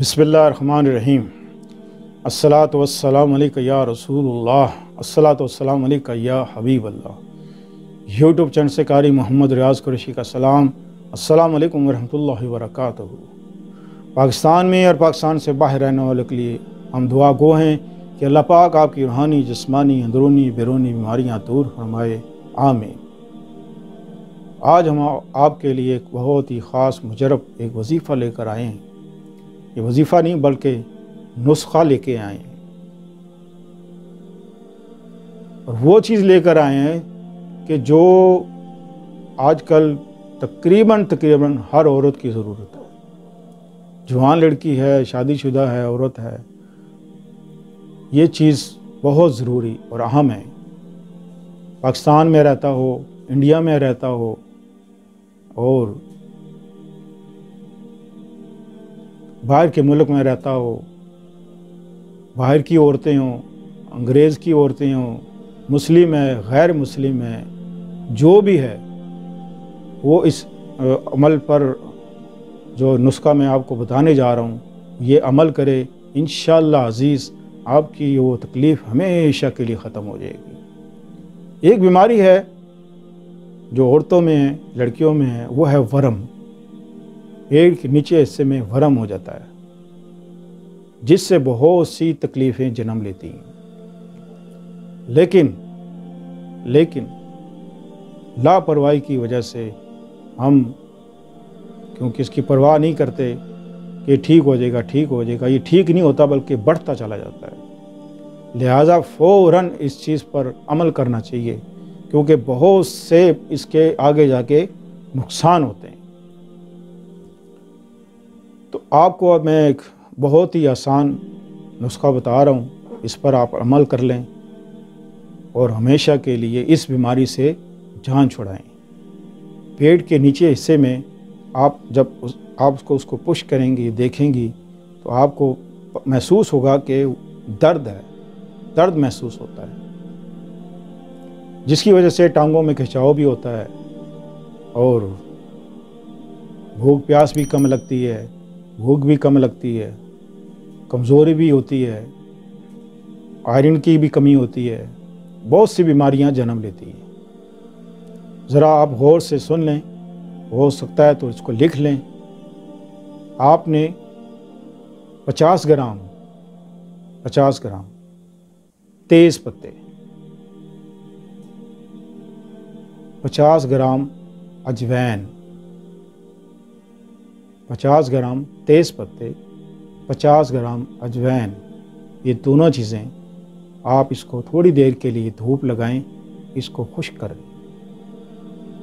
बिस्मिल्लाहिर्रहमानिर्रहीम। अस्सलातु वस्सलामु अलैका या रसूलुल्लाह, अस्सलातु वस्सलामु अलैका या हबीबल्लाह। यूट्यूब चैनल से कारी मोहम्मद रियाज़ कुरैशी का सलाम। अस्सलामु अलैकुम वरहमतुल्लाहि वबरकातुहू। पाकिस्तान में और पाकिस्तान से बाहर रहने वालों के लिए हम दुआ गो हैं कि अल्लाह पाक आपकी रूहानी, जिस्मानी, अंदरूनी, बैरूनी बीमारियाँ दूर फरमाए, आमीन। आज हम आपके लिए एक बहुत ही ख़ास मुजरब एक वजीफ़ा लेकर आए हैं। ये वजीफ़ा नहीं बल्कि नुस्खा लेके आए हैं, और वो चीज़ लेकर आए हैं कि जो आजकल तकरीबन हर औरत की ज़रूरत है। जवान लड़की है, शादीशुदा है, औरत है, ये चीज़ बहुत ज़रूरी और अहम है। पाकिस्तान में रहता हो, इंडिया में रहता हो, और बाहर के मुल्क में रहता हो, बाहर की औरतें हों, अंग्रेज़ की औरतें हों, मुस्लिम है, गैर मुस्लिम है, जो भी है वो इस अमल पर जो नुस्खा मैं आपको बताने जा रहा हूँ ये अमल करे। इंशाअल्लाह अज़ीज़ आपकी वो तकलीफ़ हमेशा के लिए ख़त्म हो जाएगी। एक बीमारी है जो औरतों में है, लड़कियों में है, वो है वरम। पेट के नीचे हिस्से में वरम हो जाता है, जिससे बहुत सी तकलीफ़ें जन्म लेती हैं। लेकिन लापरवाही की वजह से हम क्योंकि इसकी परवाह नहीं करते कि ठीक हो जाएगा, ये ठीक नहीं होता बल्कि बढ़ता चला जाता है। लिहाजा फ़ौरन इस चीज़ पर अमल करना चाहिए, क्योंकि बहुत से इसके आगे जाके नुकसान होते हैं। तो आपको अब मैं एक बहुत ही आसान नुस्खा बता रहा हूँ, इस पर आप अमल कर लें और हमेशा के लिए इस बीमारी से जान छुड़ाएं। पेट के नीचे हिस्से में आप जब आप उसको पुश करेंगी, देखेंगी, तो आपको महसूस होगा कि दर्द महसूस होता है, जिसकी वजह से टांगों में खिंचाव भी होता है और भूख प्यास भी कम लगती है, भूख भी कम लगती है, कमज़ोरी भी होती है, आयरन की भी कमी होती है, बहुत सी बीमारियां जन्म लेती हैं। ज़रा आप गौर से सुन लें, हो सकता है तो इसको लिख लें। आपने 50 ग्राम तेज़ पत्ते, 50 ग्राम अजवैन, 50 ग्राम तेज़ पत्ते, 50 ग्राम अजवैन, ये दोनों चीज़ें आप इसको थोड़ी देर के लिए धूप लगाएं, इसको खुश्क करें।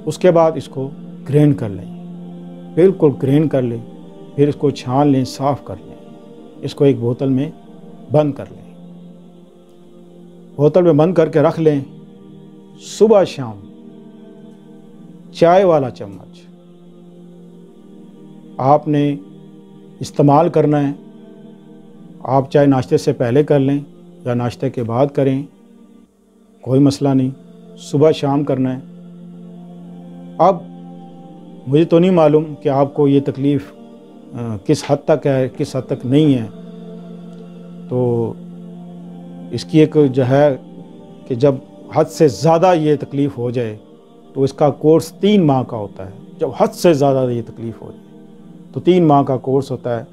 उसके बाद इसको ग्राइंड कर लें, बिल्कुल ग्राइंड कर लें, फिर इसको छान लें, साफ़ कर लें, इसको एक बोतल में बंद कर लें। बोतल में बंद करके रख लें। सुबह शाम चाय वाला चम्मच आपने इस्तेमाल करना है। आप चाहे नाश्ते से पहले कर लें या नाश्ते के बाद करें, कोई मसला नहीं, सुबह शाम करना है। अब मुझे तो नहीं मालूम कि आपको ये तकलीफ़ किस हद तक है, किस हद तक नहीं है। तो इसकी एक जो है कि जब हद से ज़्यादा ये तकलीफ़ हो जाए तो इसका कोर्स 3 माह का होता है। जब हद से ज़्यादा ये तकलीफ़ हो जाए तो 3 माह का कोर्स होता है।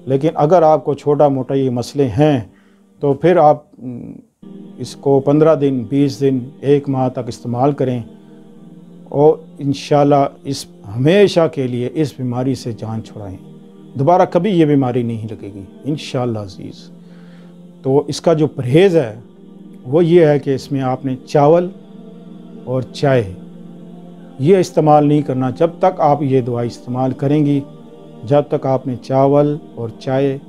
लेकिन अगर आपको छोटा मोटा ये मसले हैं तो फिर आप इसको 15 दिन, 20 दिन, 1 माह तक इस्तेमाल करें, और इंशाल्लाह इस हमेशा के लिए इस बीमारी से जान छुड़ाएं। दोबारा कभी ये बीमारी नहीं लगेगी इंशाल्लाह अज़ीज़। तो इसका जो परहेज़ है वो ये है कि इसमें आपने चावल और चाय ये इस्तेमाल नहीं करना। जब तक आप ये दवाई इस्तेमाल करेंगी, जब तक आपने चावल और चाय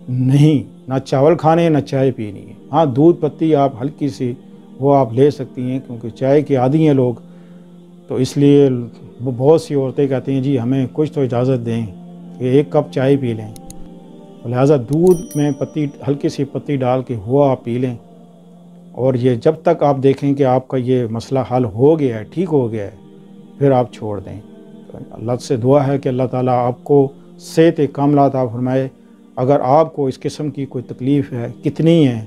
नहीं, ना चावल खाने ना चाय पीनी है। हाँ, दूध पत्ती आप हल्की सी वो आप ले सकती हैं, क्योंकि चाय के आदी हैं लोग, तो इसलिए बहुत सी औरतें कहती हैं जी हमें कुछ तो इजाज़त दें कि 1 कप चाय पी लें। लिहाजा दूध में पत्ती, हल्की सी पत्ती डाल के वो आप पी लें, और ये जब तक आप देखें कि आपका ये मसला हल हो गया है, ठीक हो गया है, फिर आप छोड़ दें। अल्लाह से दुआ है कि अल्लाह ताला आपको सेहत कामिला अता फरमाए, اگر آپ کو اس قسم کی کوئی تکلیف ہے، کتنی ہے،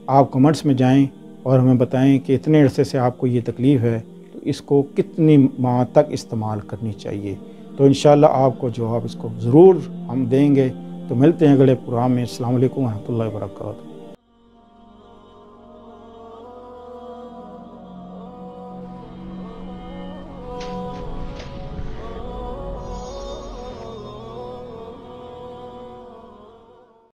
آپ کمنٹس میں جائیں اور ہمیں بتائیں کہ اتنے عرصے سے آپ کو یہ تکلیف ہے تو اس کو کتنی ماہ تک استعمال کرنی چاہیے، تو انشاءاللہ آپ کو جواب اس کو ضرور ہم دیں گے۔ تو ملتے ہیں اگلے پروگرام میں۔ السلام علیکم ورحمۃ اللہ وبرکاتہ۔